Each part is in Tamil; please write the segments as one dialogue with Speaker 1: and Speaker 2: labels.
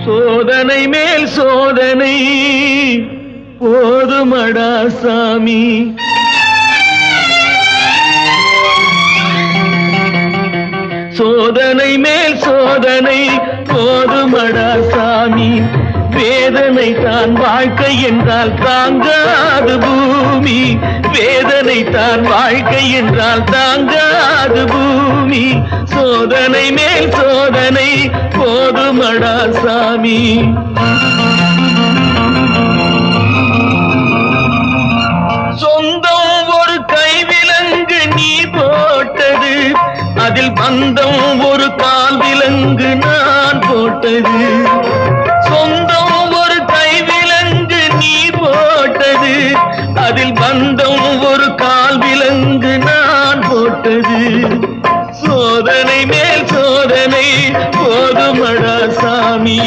Speaker 1: சோதனை மேல் சோதனை போதுமடா சாமி. சோதனை மேல் சோதனை போதுமடா சாமி. வேதனை தான் வாழ்க்கை என்றால் தாங்காது பூமி. வேதனை தான் வாழ்க்கை என்றால் தாங்காது பூமி. சோதனை மேல் சோதனை போதுமடா சாமி. சொந்தம் ஒரு கைவிலங்கு நீ போட்டது, அதில் பந்தம் ஒரு கால் விலங்கு நான் போட்டது. சொந்தம் ஒரு கைவிலங்கு நீ போட்டது, அதில் பந்தம் ஒரு கால் விலங்கு நான் போட்டது. சோதனை மேல் சோதனை போதுமடா சாமி.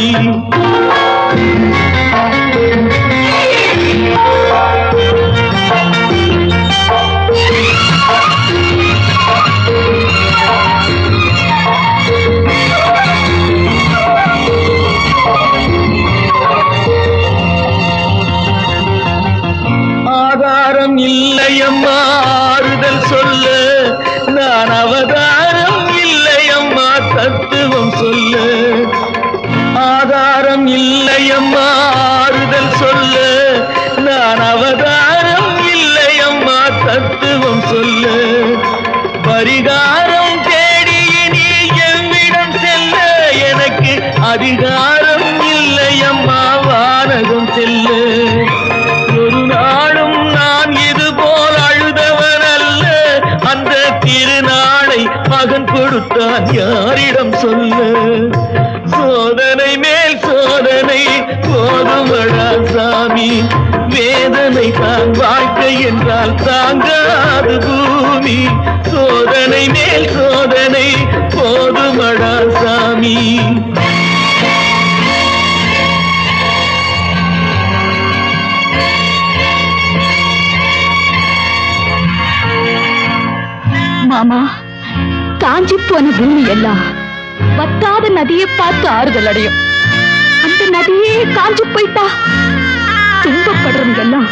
Speaker 1: ஆதாரம் இல்லையம்மா ஆறுதல் சொல்ல, நான் அவதாரம் இல்லையம்மா தத்துவம் சொல்ல. ஆதாரம் இல்லையம்மா ஆறுதல் சொல்ல, நான் அவதாரம் இல்லையம்மா தத்துவம் சொல்ல. பரிகாரம் தேடி நீ எவ்விடம் செல்ல, எனக்கு அதிகாரம் இல்லையம்மா வானகம் செல்ல. ஒரு நாளும் நான் இது போல் அழுதவன் அல்ல, அந்த திருநாளை மகன் கொடுத்தான் யாரிடம் சொல்ல. சோதனை மேல் சோதனை போதுமடா சாமி. வேதனை தான் வாழ்க்கை என்றால் தாங்காது பூமி. சோதனை மேல் சோதனை போதுமடா சாமி.
Speaker 2: மாமா, காஞ்சி போன பூமி எல்லாம் வத்தாத நதியை பார்த்து ஆறுதல் அடையும். அந்த நதியே காஞ்சி போயிட்டா துன்பப்படுறவங்க எல்லாம்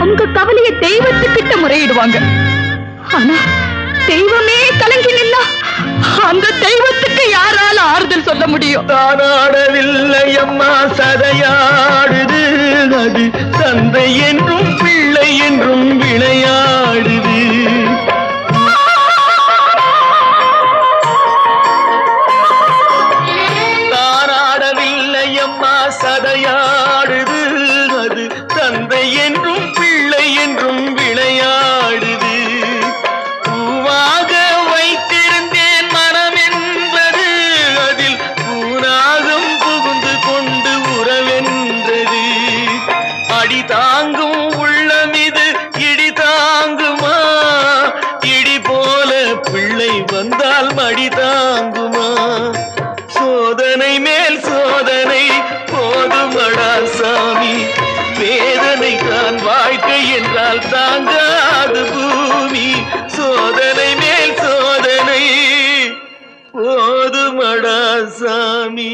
Speaker 2: அவங்க கவலையை தெய்வத்துக்கிட்ட முறையிடுவாங்க. ஆனா தெய்வமே கலங்கி நின்னா அந்த தெய்வத்துக்கு யாரால ஆறுதல் சொல்ல முடியும்?
Speaker 1: தானாடவில்லை அம்மா சதையாடுது, அது தந்தை என்றும் பிள்ளை என்றும் விளையாடுது. சதையாடுது, அது தந்தை என்றும் பிள்ளை என்றும் விளையாடுது. பூவாக வைத்திருந்தேன் மனம் என்பது, அதில் பூனாகம் புகுந்து கொண்டு உறவென்றது. அடி தாங்கும் உள்ளம் இது இடி தாங்குமா? இடி போல பிள்ளை வந்தால் மடி தாங்குமா? சோதனை மேல் சோதனை போதுமடா சாமி. வேதனை தான் வாழ்க்கை என்றால் தாங்காது பூமி. சோதனை மேல் சோதனை போதுமடா சாமி.